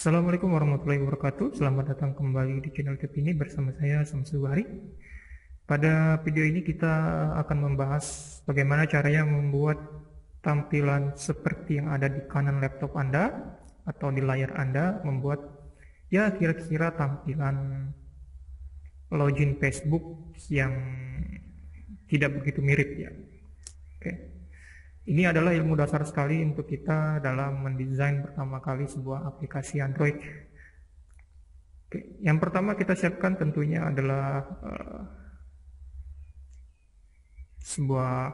Assalamualaikum warahmatullahi wabarakatuh. Selamat datang kembali di channel YouTube ini bersama saya Samsul Bahri. Pada video ini kita akan membahas bagaimana caranya membuat tampilan seperti yang ada di kanan laptop Anda atau di layar Anda, membuat ya kira-kira tampilan login Facebook yang tidak begitu mirip ya. Oke. Ini adalah ilmu dasar sekali untuk kita dalam mendesain pertama kali sebuah aplikasi Android. Oke. Yang pertama kita siapkan tentunya adalah sebuah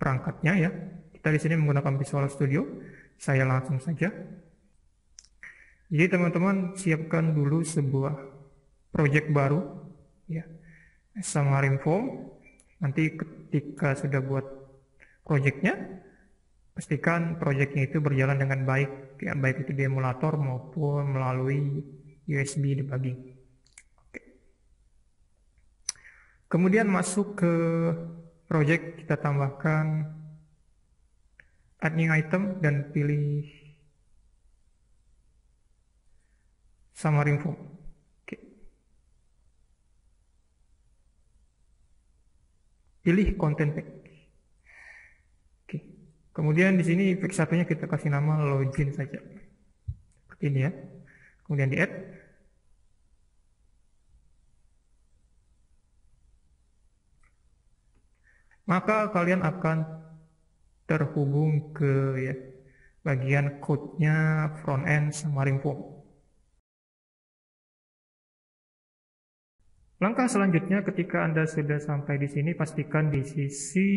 perangkatnya ya. Kita di sini menggunakan Visual Studio. Saya langsung saja. Jadi teman-teman siapkan dulu sebuah project baru ya. Xamarin Form. Nanti ketika sudah buat projectnya, pastikan projectnya itu berjalan dengan baik, ya, baik itu di emulator maupun melalui USB debugging. Oke. Kemudian masuk ke project, kita tambahkan add new item dan pilih Xamarin Form. Oke. Pilih content pack. Kemudian di sini fix satunya kita kasih nama login saja. Seperti ini ya. Kemudian di add. Maka kalian akan terhubung ke ya, bagian code-nya front-end Xamarin Form. Langkah selanjutnya ketika Anda sudah sampai di sini, pastikan di sisi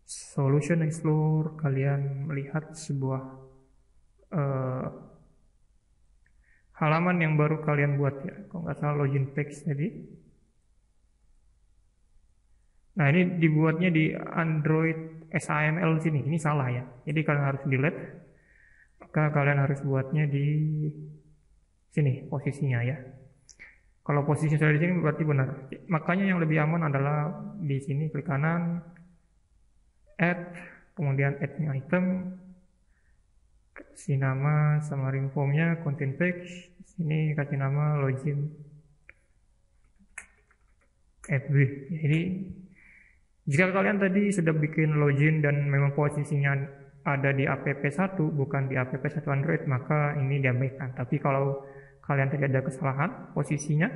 Solution Explorer kalian melihat sebuah halaman yang baru kalian buat ya, kalau nggak salah login page tadi. Nah ini dibuatnya di Android XAML sini, ini salah ya, jadi kalian harus delete. Maka kalian harus buatnya di sini posisinya ya. Kalau posisinya sudah di sini berarti benar. Makanya yang lebih aman adalah di sini klik kanan, add, kemudian add new item, kasih nama Xamarin Form-nya, content page, sini kasih nama login FB. Jadi jika kalian tadi sudah bikin login dan memang posisinya ada di app1 bukan di app1 Android, maka ini diabaikan. Tapi kalau kalian tidak ada kesalahan posisinya,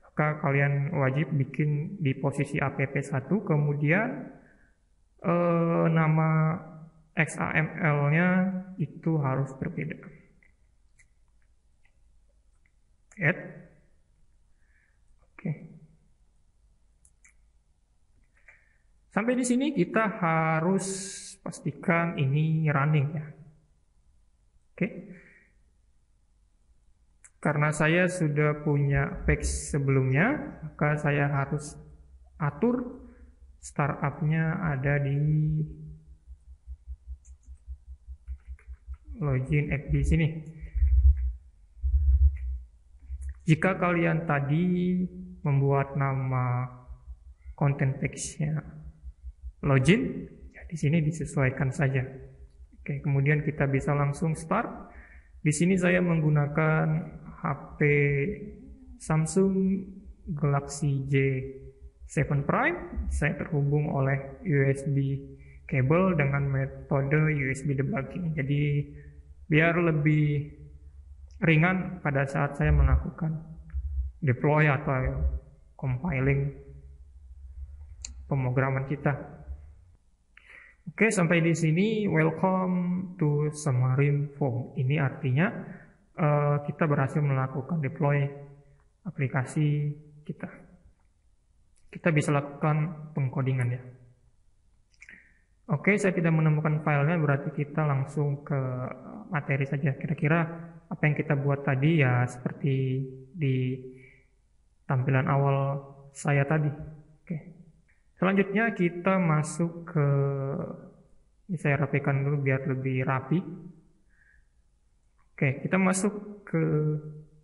maka kalian wajib bikin di posisi app1, kemudian nama XAML-nya itu harus berbeda. Add. Oke. Sampai di sini kita harus pastikan ini running ya. Oke. Karena saya sudah punya page sebelumnya, maka saya harus atur startupnya ada di login FB sini. Jika kalian tadi membuat nama content page-nya login, ya di sini disesuaikan saja. Oke, kemudian kita bisa langsung start. Di sini saya menggunakan HP Samsung Galaxy J7 Prime. Saya terhubung oleh USB kabel dengan metode USB debugging. Jadi biar lebih ringan pada saat saya melakukan deploy atau compiling pemrograman kita. Oke, sampai di sini welcome to Xamarin Form. Ini artinya kita berhasil melakukan deploy aplikasi kita. Kita bisa lakukan pengkodingan ya. Oke, saya tidak menemukan filenya, berarti kita langsung ke materi saja. Kira-kira apa yang kita buat tadi ya seperti di tampilan awal saya tadi. Oke. Selanjutnya kita masuk ke, ini saya rapikan dulu biar lebih rapi. Oke, kita masuk ke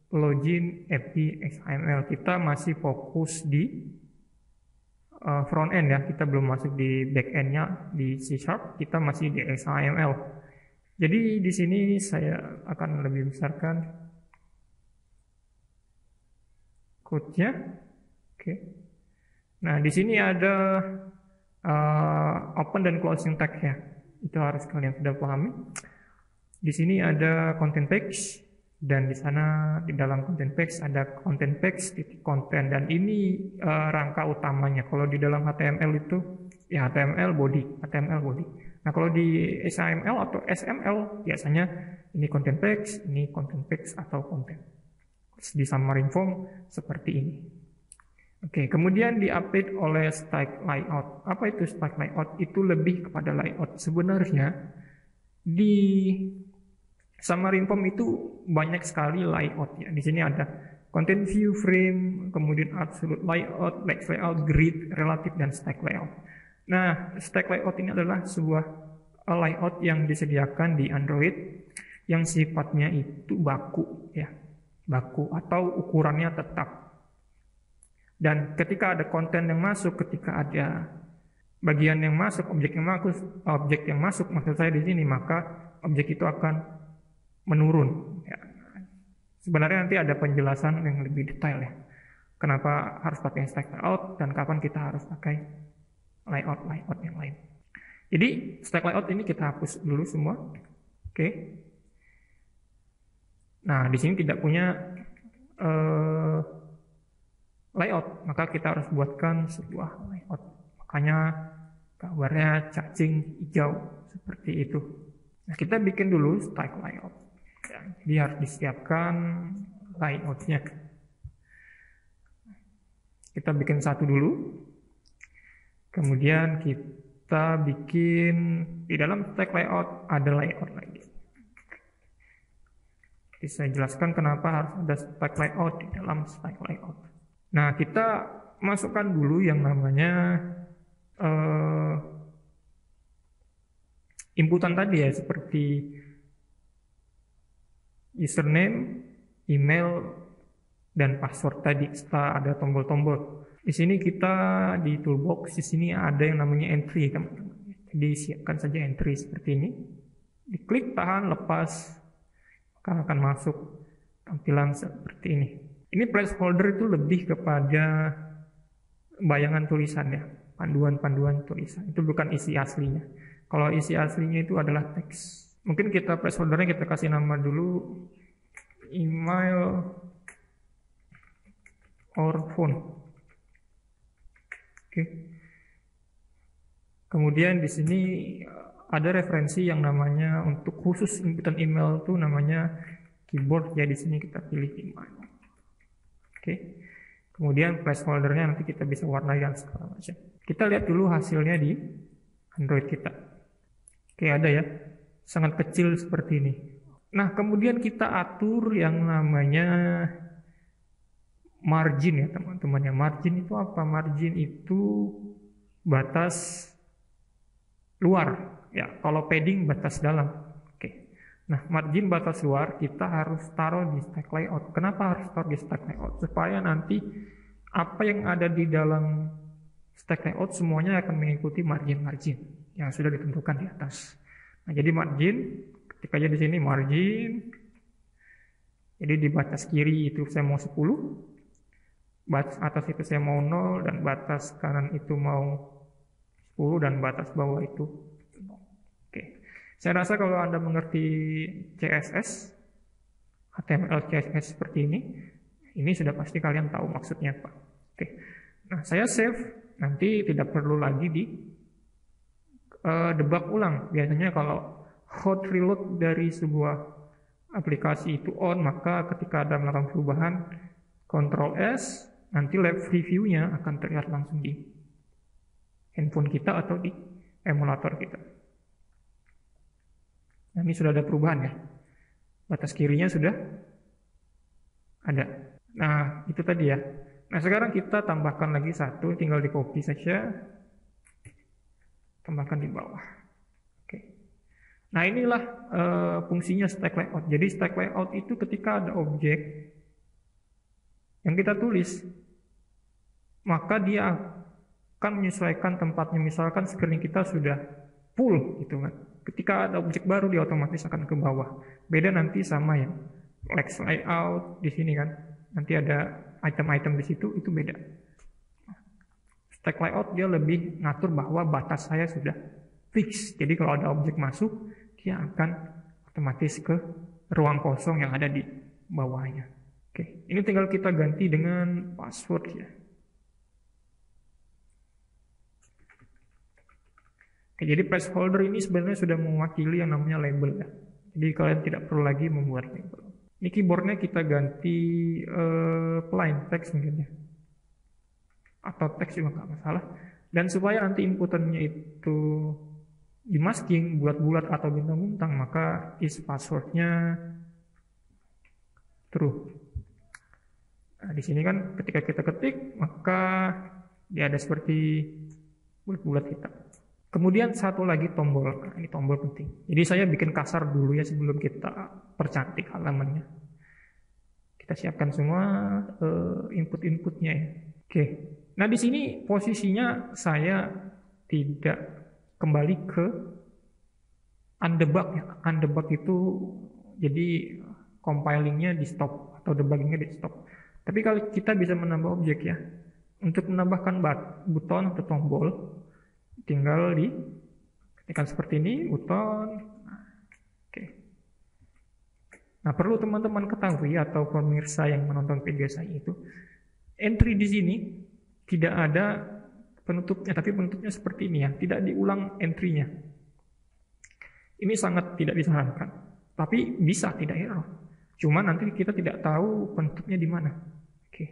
login FB XAML. Kita masih fokus di front end ya, kita belum masuk di back end-nya di C#, kita masih di XAML. Jadi di sini saya akan lebih besarkan code-nya. Oke. Nah, di sini ada open dan closing tag ya. Itu harus kalian sudah pahami. Di sini ada content page, dan di sana di dalam content page ada content page titik konten, dan ini rangka utamanya. Kalau di dalam HTML itu ya HTML body. Nah, kalau di XML atau SML biasanya ini content page atau konten. Di summary form seperti ini. Oke, kemudian di-update oleh stack layout. Apa itu stack layout? Itu lebih kepada layout. Sebenarnya di summary form itu banyak sekali layout ya. Di sini ada content view, frame, kemudian absolute layout, max layout, grid, relative, dan stack layout. Nah, stack layout ini adalah sebuah layout yang disediakan di Android yang sifatnya itu baku ya. Baku atau ukurannya tetap. Dan ketika ada konten yang masuk, ketika ada bagian yang masuk, objek yang masuk, maksud saya di sini, maka objek itu akan menurun. Ya. Sebenarnya nanti ada penjelasan yang lebih detail ya. Kenapa harus pakai stack layout dan kapan kita harus pakai layout yang lain. Jadi stack layout ini kita hapus dulu semua. Oke. Nah, di sini tidak punya layout, maka kita harus buatkan sebuah layout. Makanya gambarnya cacing hijau seperti itu. Nah, kita bikin dulu stack layout. Ya, jadi harus disiapkan layoutnya. Kita bikin satu dulu. Kemudian kita bikin di dalam stack layout ada layout lagi. Jadi saya jelaskan kenapa harus ada stack layout di dalam stack layout. Nah, kita masukkan dulu yang namanya inputan tadi ya, seperti username, email, dan password tadi setelah ada tombol-tombol. Di sini kita di toolbox, di sini ada yang namanya entry, teman-teman. Jadi siapkan saja entry seperti ini. Diklik, tahan, lepas, maka akan masuk tampilan seperti ini. Ini placeholder itu lebih kepada bayangan tulisannya, panduan-panduan tulisan. Itu bukan isi aslinya. Kalau isi aslinya itu adalah teks. Mungkin kita placeholdernya kita kasih nama dulu email or phone. Oke. Kemudian di sini ada referensi yang namanya untuk khusus inputan email itu namanya keyboard. Ya, di sini kita pilih email. Oke. Kemudian placeholdernya nanti kita bisa warnai dan segala macam. Kita lihat dulu hasilnya di Android kita. Oke, ada ya. Sangat kecil seperti ini. Nah, kemudian kita atur yang namanya margin ya, teman-teman. Margin itu apa? Margin itu batas luar. Ya, kalau padding batas dalam. Nah, margin batas luar kita harus taruh di stack layout. Kenapa harus taruh di stack layout? Supaya nanti apa yang ada di dalam stack layout semuanya akan mengikuti margin-margin yang sudah ditentukan di atas. Nah, jadi margin, ketik aja di sini margin. Jadi di batas kiri itu saya mau 10, batas atas itu saya mau 0, dan batas kanan itu mau 10, dan batas bawah itu 0. Oke. Saya rasa kalau Anda mengerti CSS, HTML CSS seperti ini sudah pasti kalian tahu maksudnya apa. Oke. Nah, saya save, nanti tidak perlu lagi di debug ulang. Biasanya kalau hot reload dari sebuah aplikasi itu on, maka ketika ada melakukan perubahan, Ctrl S, nanti live preview-nya akan terlihat langsung di handphone kita atau di emulator kita. Nah, ini sudah ada perubahan ya. Batas kirinya sudah ada. Nah, itu tadi ya. Nah, sekarang kita tambahkan lagi satu, tinggal di copy saja. Tambahkan di bawah. Oke. Nah, inilah fungsinya stack layout. Jadi stack layout itu ketika ada objek yang kita tulis, maka dia akan menyesuaikan tempatnya. Misalkan screen kita sudah full gitu kan. Ketika ada objek baru dia otomatis akan ke bawah. Beda nanti sama yang Lex layout di sini kan. Nanti ada item-item di situ, itu beda. Stack layout dia lebih ngatur bahwa batas saya sudah fix. Jadi kalau ada objek masuk, dia akan otomatis ke ruang kosong yang ada di bawahnya. Oke, ini tinggal kita ganti dengan password ya. Oke, jadi placeholder ini sebenarnya sudah mewakili yang namanya label ya. Jadi kalian tidak perlu lagi membuat label. Ini keyboardnya kita ganti plain text mungkin ya. Atau teks juga nggak masalah. Dan supaya nanti inputannya itu dimasking bulat-bulat atau bintang-bintang, maka is passwordnya true. Nah, di sini kan ketika kita ketik, maka dia ada seperti bulat-bulat kita. Kemudian satu lagi tombol. Nah, ini tombol penting. Jadi saya bikin kasar dulu ya sebelum kita percantik halamannya. Kita siapkan semua input-inputnya ya. Oke. Nah di sini posisinya saya tidak kembali ke undebug ya. Undebug itu jadi compilingnya di stop atau debuggingnya di stop. Tapi kalau kita bisa menambah objek ya, untuk menambahkan button atau tombol, tinggal diketikkan seperti ini, button. Oke. Nah perlu teman-teman ketahui atau pemirsa yang menonton video saya itu, entry di sini tidak ada penutupnya, tapi penutupnya seperti ini ya, tidak diulang entry-nya. Ini sangat tidak disarankan, tapi bisa tidak error. Cuma nanti kita tidak tahu penutupnya di mana. Oke.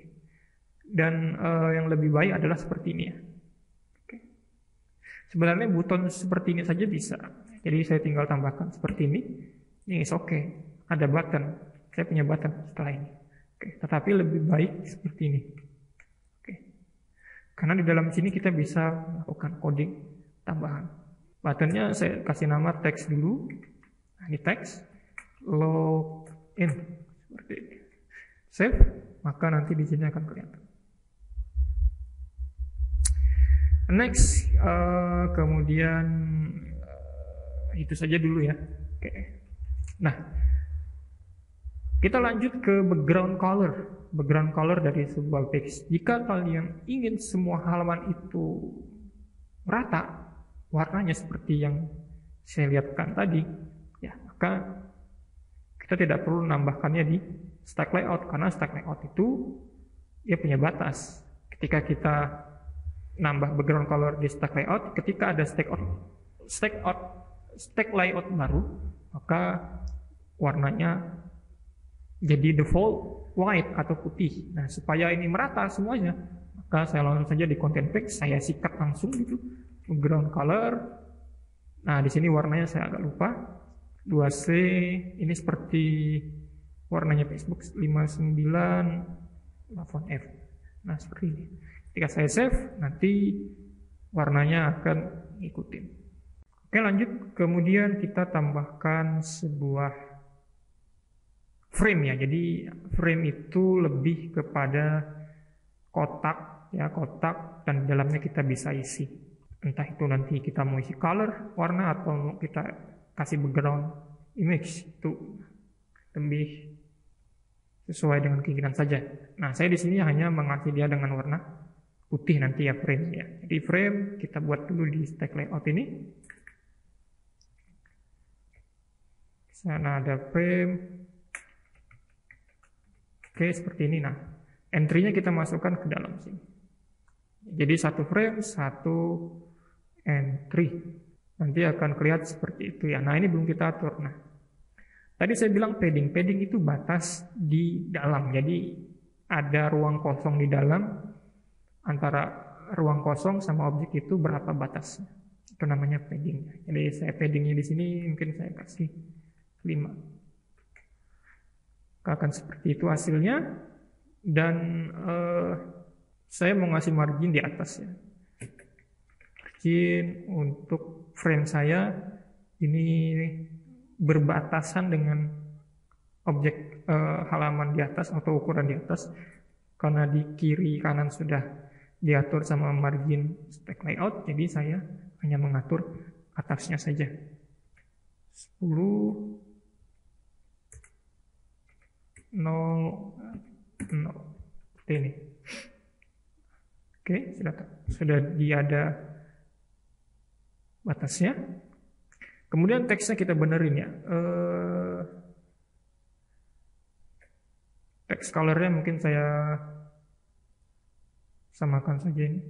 Dan yang lebih baik adalah seperti ini ya. Oke. Sebenarnya buton seperti ini saja bisa. Jadi saya tinggal tambahkan seperti ini. Ini is oke. Ada button. Saya punya button setelah ini. Oke. Tetapi lebih baik seperti ini. Oke. Karena di dalam sini kita bisa melakukan coding tambahan. Buttonnya saya kasih nama text dulu. Nah, ini text. Login. Seperti ini. Save. Maka nanti di sini akan kelihatan. Next, kemudian itu saja dulu ya. Oke. Nah, kita lanjut ke background color. Background color dari sebuah page. Jika kalian ingin semua halaman itu rata, warnanya seperti yang saya lihatkan tadi, ya maka kita tidak perlu menambahkannya di stack layout, karena stack layout itu dia punya batas. Ketika kita nambah background color di stack layout, ketika ada stack layout baru, maka warnanya jadi default white atau putih. Nah, supaya ini merata semuanya, maka saya langsung saja di content page saya sikat langsung gitu background color. Nah, di sini warnanya saya agak lupa. 2C ini seperti warnanya Facebook 59 font F. Nah, seperti ini. Ketika saya save, nanti warnanya akan ngikutin. Oke, lanjut. Kemudian kita tambahkan sebuah frame ya. Jadi frame itu lebih kepada kotak ya, kotak, dan di dalamnya kita bisa isi. Entah itu nanti kita mau isi color, warna, atau kita kasih background image, itu lebih sesuai dengan keinginan saja. Nah, saya di sini hanya mengasih dia dengan warna putih nanti ya frame ya. Jadi frame kita buat dulu di stack layout ini. Di sana ada frame. Oke, seperti ini. Nah, entry-nya kita masukkan ke dalam sini. Jadi satu frame, satu entry. Nanti akan kelihatan seperti itu ya. Nah, ini belum kita atur. Nah, tadi saya bilang padding. Padding itu batas di dalam. Jadi ada ruang kosong di dalam. Antara ruang kosong sama objek itu berapa batasnya. Itu namanya padding. Jadi saya paddingnya di sini mungkin saya kasih 5. Akan seperti itu hasilnya. Dan saya mau ngasih margin di atas ya. Margin untuk frame saya ini berbatasan dengan objek halaman di atas atau ukuran di atas, karena di kiri kanan sudah diatur sama margin stack layout, jadi saya hanya mengatur atasnya saja. 10 0 0 seperti ini. Oke, sudah ada batasnya. Kemudian teksnya kita benerin ya. Text colornya mungkin saya samakan saja ini.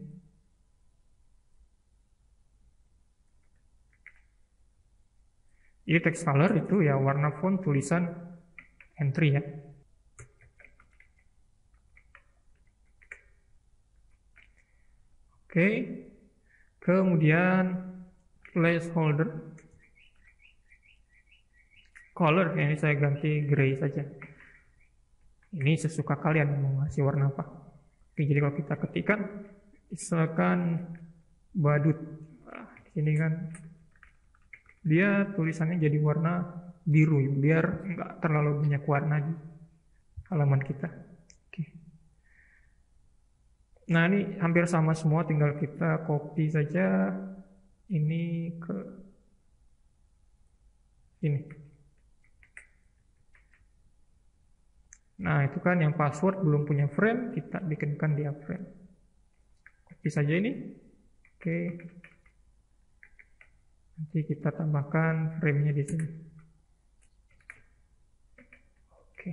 Jadi text color itu ya warna font tulisan entry ya. Oke, kemudian placeholder color, ini saya ganti gray saja. Ini sesuka kalian mau ngasih warna apa. Oke, jadi kalau kita ketikkan misalkan badut, di sini kan dia tulisannya jadi warna biru biar nggak terlalu banyak warna di halaman kita. Oke. Nah, ini hampir sama semua, tinggal kita copy saja ini ke ini. Nah, itu kan yang password belum punya frame, kita bikinkan dia frame. Copy saja ini. Oke. Nanti kita tambahkan frame-nya di sini. Oke.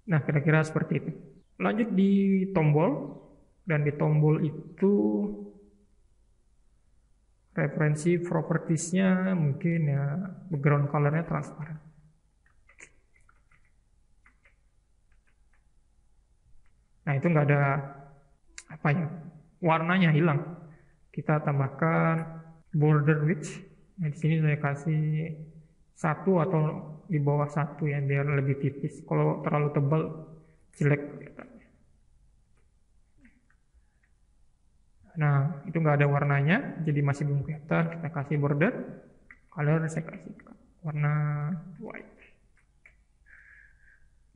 Nah, kira-kira seperti itu. Lanjut di tombol. Dan di tombol itu referensi propertiesnya mungkin ya background colornya transparan. Nah, itu nggak ada apa ya, warnanya hilang. Kita tambahkan border width. Nah, di sini saya kasih 1 atau di bawah 1 ya biar lebih tipis. Kalau terlalu tebal jelek. Nah, itu nggak ada warnanya, jadi masih belum kelihatan. Kita kasih border color, saya kasih warna white.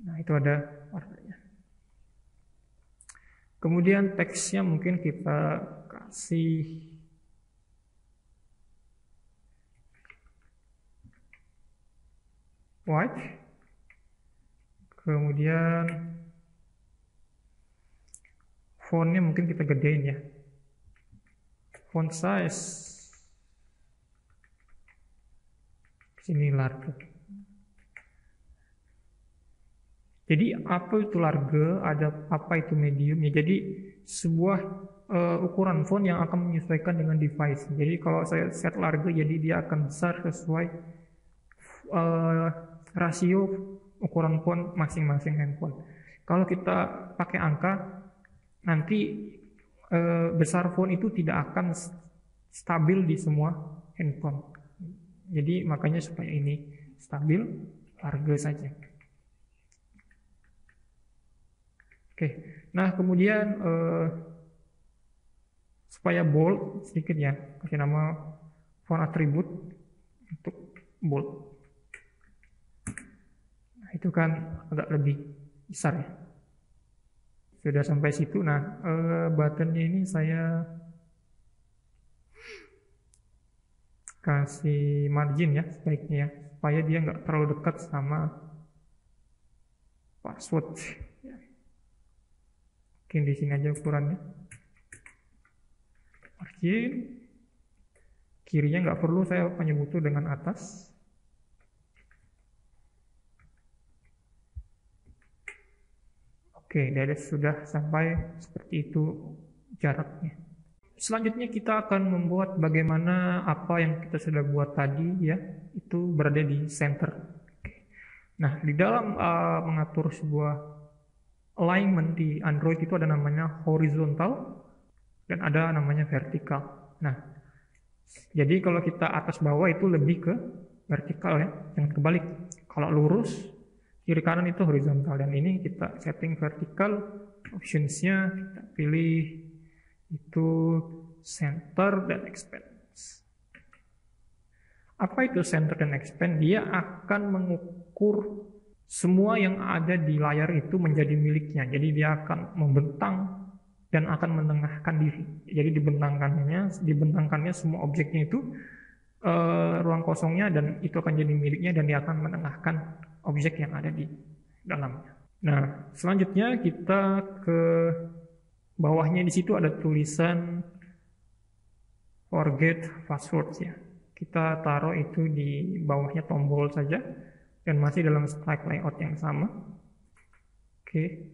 Nah, itu ada warnanya. Kemudian teksnya mungkin kita kasih white. Kemudian fontnya mungkin kita gedein ya. Font size sini large. Jadi apa itu large, ada apa itu medium ya. Jadi sebuah ukuran font yang akan menyesuaikan dengan device. Jadi kalau saya set large, jadi dia akan besar sesuai rasio ukuran font masing-masing handphone. Kalau kita pakai angka, nanti besar font itu tidak akan stabil di semua handphone. Jadi makanya supaya ini stabil, large saja. Oke, nah kemudian supaya bold sedikit ya, kasih nama font atribut untuk bold. Nah, itu kan agak lebih besar ya. Sudah sampai situ. Nah, buttonnya ini saya kasih margin ya sebaiknya ya, supaya dia nggak terlalu dekat sama password. Mungkin di sini aja ukurannya. Margin kirinya nggak perlu saya penyebutu dengan atas. Oke, dari sudah sampai seperti itu jaraknya. Selanjutnya kita akan membuat bagaimana apa yang kita sudah buat tadi ya, itu berada di center. Nah, di dalam mengatur sebuah alignment di Android itu ada namanya horizontal dan ada namanya vertikal. Nah, jadi kalau kita atas bawah itu lebih ke vertikal ya, jangan kebalik. Kalau lurus kiri kanan itu horizontal, dan ini kita setting vertikal. Optionsnya kita pilih itu center dan expand. Apa itu center dan expand? Dia akan mengukur semua yang ada di layar itu menjadi miliknya. Jadi dia akan membentang dan akan menengahkan diri. Jadi dibentangkannya semua objeknya itu ruang kosongnya dan itu akan jadi miliknya dan dia akan menengahkan objek yang ada di dalamnya. Nah, selanjutnya kita ke bawahnya, di situ ada tulisan forget password ya. Kita taruh itu di bawahnya tombol saja dan masih dalam stack layout yang sama. Oke.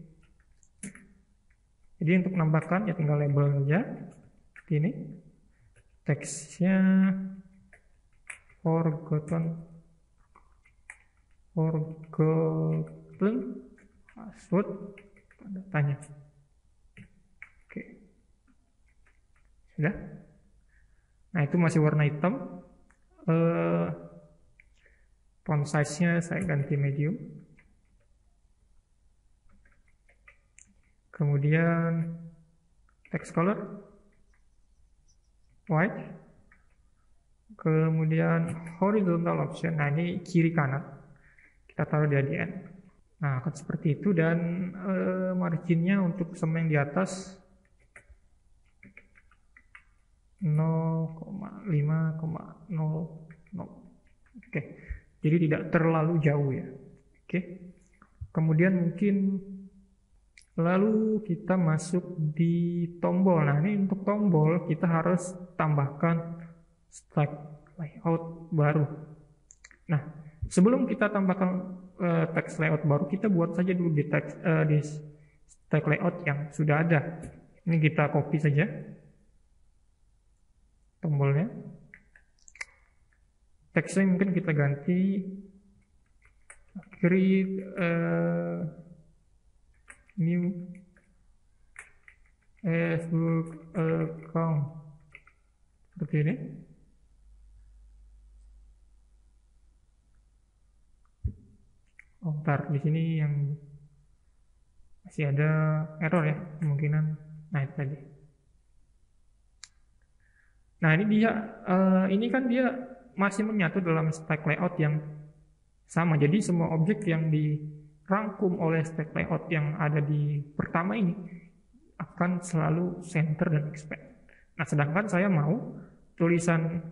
Jadi untuk menambahkan ya tinggal label saja seperti ini. Teksnya forgotten password tanda tanya. Oke. Sudah. Nah, itu masih warna hitam. Font size-nya saya ganti medium. Kemudian text color white. Kemudian horizontal option. Nah, ini kiri kanan. Kita taruh di ADN. Nah, akan seperti itu dan marginnya untuk sama yang di atas 0,5,00. Oke. Jadi tidak terlalu jauh ya. Oke. Kemudian mungkin lalu kita masuk di tombol. Nah, ini untuk tombol kita harus tambahkan stack layout baru. Nah, sebelum kita tambahkan text layout baru, kita buat saja dulu di stack layout yang sudah ada. Ini kita copy saja tombolnya. Teksnya mungkin kita ganti create new Facebook account seperti ini. Oh, ntar di sini yang masih ada error ya kemungkinan. Nah, itu tadi. Nah, ini dia. Ini kan dia masih menyatu dalam stack layout yang sama. Jadi semua objek yang dirangkum oleh stack layout yang ada di pertama ini akan selalu center dan expand. Nah, sedangkan saya mau tulisan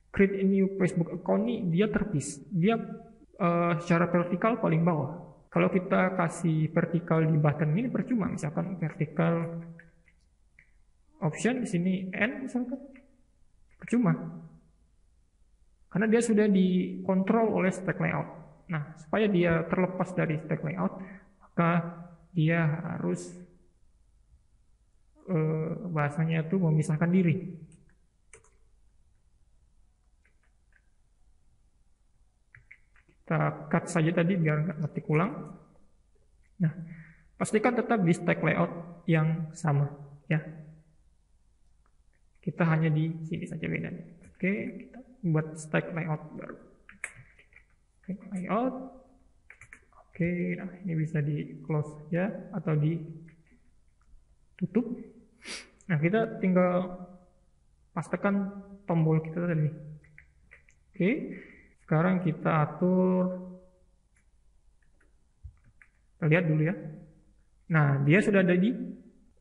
create a new Facebook account ini dia terpisah. Dia secara vertikal paling bawah. Kalau kita kasih vertikal di button ini percuma. Misalkan vertikal option di sini N misalkan, percuma. Karena dia sudah dikontrol oleh stack layout. Nah, supaya dia terlepas dari stack layout, maka dia harus bahasanya itu memisahkan diri. Kita cut saja tadi biar nggak ngetik ulang. Nah, pastikan tetap di stack layout yang sama ya. Kita hanya di sini saja bedanya. Oke, kita buat stack layout baru. Stack layout. Oke, nah ini bisa di close saja atau ditutup. Nah, kita tinggal pastikan tombol kita tadi. Oke. Sekarang kita atur, kita lihat dulu ya. Nah, dia sudah ada di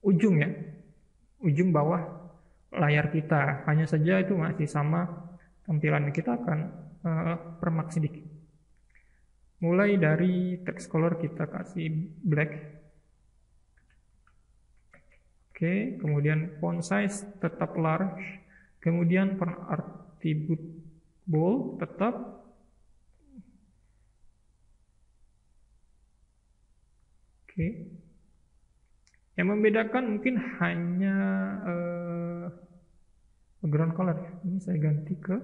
ujung ya, ujung bawah layar kita. Hanya saja itu masih sama tampilan. Kita akan permak sedikit. Mulai dari text color kita kasih black. Oke, kemudian font size tetap large. Kemudian font attribute bold tetap. Oke. Yang membedakan mungkin hanya background color. Ini saya ganti ke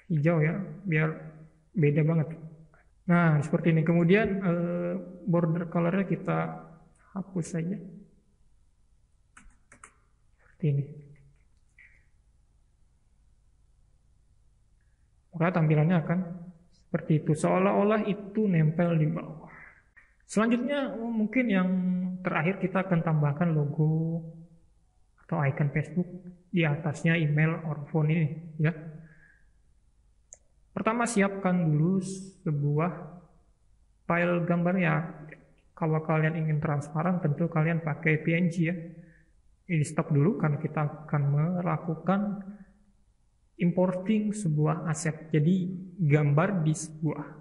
hijau ya, biar beda banget. Nah, seperti ini. Kemudian border colornya kita hapus saja. Seperti ini. Maka tampilannya akan seperti itu. Seolah-olah itu nempel di bawah. Selanjutnya mungkin yang terakhir kita akan tambahkan logo atau icon Facebook di atasnya email or phone ini ya. Pertama siapkan dulu sebuah file gambarnya. Kalau kalian ingin transparan tentu kalian pakai PNG ya. Ini stop dulu karena kita akan melakukan importing sebuah aset. Jadi gambar di sebuah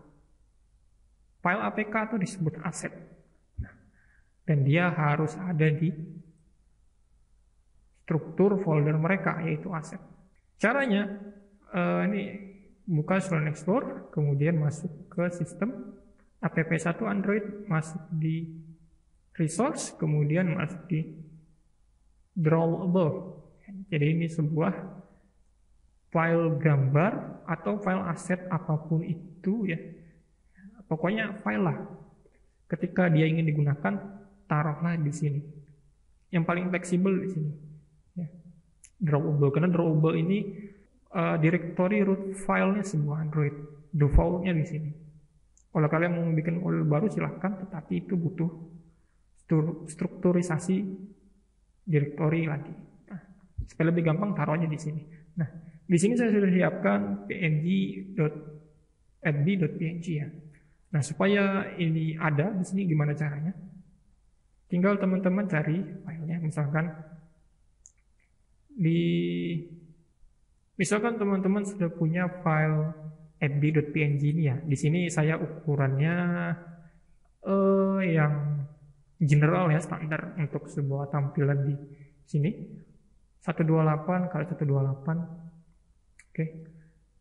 file APK itu disebut aset. Dan dia harus ada di struktur folder mereka, yaitu aset. Caranya, ini buka Student Explorer, kemudian masuk ke sistem app1 Android, masuk di resource, kemudian masuk di drawable. Jadi ini sebuah file gambar atau file aset apapun itu ya. Pokoknya file lah. Ketika dia ingin digunakan, taruhlah di sini. Yang paling fleksibel di sini. Ya. Drawable, karena drawable ini directory root filenya sebuah Android. Defaultnya di sini. Kalau kalian mau bikin folder baru silahkan, tetapi itu butuh strukturisasi directory lagi. Nah, supaya lebih gampang taruhnya di sini. Nah, di sini saya sudah siapkan png.fb.png ya. Nah, supaya ini ada di sini gimana caranya? Tinggal teman-teman cari filenya, misalkan teman-teman sudah punya file fb.png ini ya. Di sini saya ukurannya yang general ya, standar untuk sebuah tampilan di sini 128 x 128. Oke.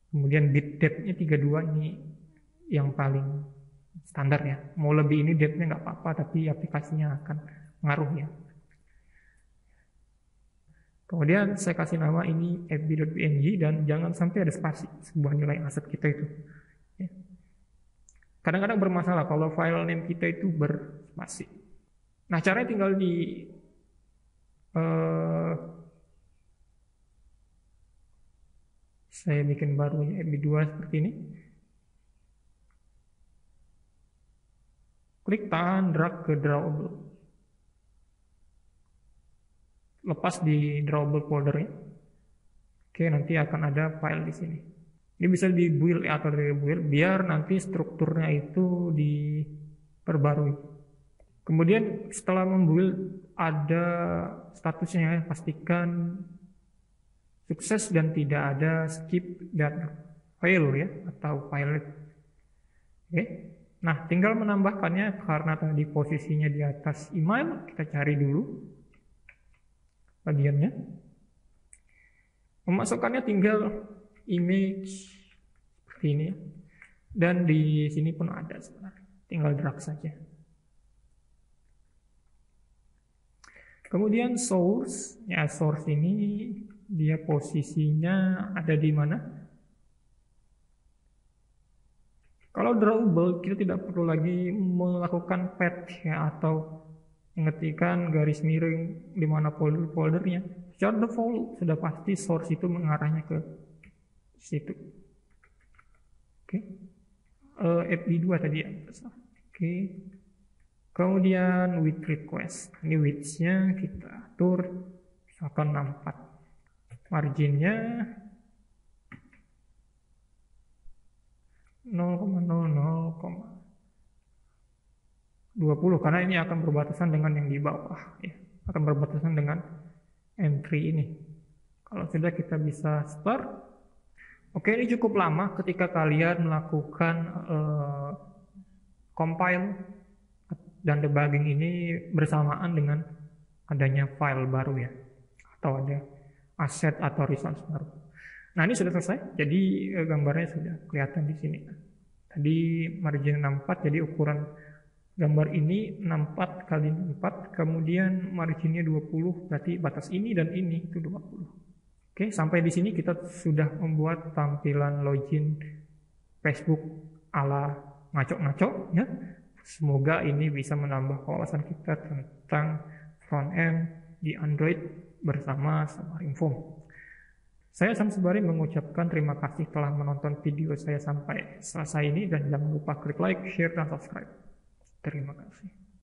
Kemudian bit depth-nya 32, ini yang paling standar ya. Mau lebih ini depth-nya nggak apa-apa, tapi aplikasinya akan ngaruh ya. Kemudian saya kasih nama ini fb.png dan jangan sampai ada spasi sebuah nilai aset kita itu. Kadang-kadang bermasalah kalau file name kita itu berspasi. Nah, caranya tinggal di saya bikin barunya fb2 seperti ini. Klik tahan, drag ke drawable. Lepas di drawable foldernya. Oke, nanti akan ada file di sini. Ini bisa di build atau di build biar nanti strukturnya itu diperbarui. Kemudian setelah membuild ada statusnya, pastikan sukses dan tidak ada skip dan fail ya, atau pilot. Oke. Nah, tinggal menambahkannya karena tadi posisinya di atas email, kita cari dulu bagiannya. Memasukkannya tinggal image seperti ini ya. Dan di sini pun ada sebenarnya. Tinggal drag saja. Kemudian source, ya source ini dia posisinya ada di mana? Kalau drawable kita tidak perlu lagi melakukan path ya, atau mengetikkan garis miring di mana foldernya. Secara default sudah pasti source itu mengarahnya ke situ. Oke. fb2 tadi ya. Oke. Kemudian width request. Ini width-nya kita atur misalkan 64. Marginnya 0,00,20 karena ini akan berbatasan dengan yang di bawah ya. Akan berbatasan dengan entry ini. Kalau sudah kita bisa start. Oke, ini cukup lama ketika kalian melakukan compile dan debugging ini bersamaan dengan adanya file baru ya, atau ada aset atau resource baru. Nah, ini sudah selesai, jadi gambarnya sudah kelihatan di sini. Tadi margin 64, jadi ukuran gambar ini 64 kali 4, kemudian marginnya 20, berarti batas ini dan ini itu 20. Oke, sampai di sini kita sudah membuat tampilan login Facebook ala ngaco-ngaco ya. Semoga ini bisa menambah wawasan kita tentang front end di Android bersama Samarinfo. Saya Sam Subari mengucapkan terima kasih telah menonton video saya sampai selesai ini dan jangan lupa klik like, share, dan subscribe. Terima kasih.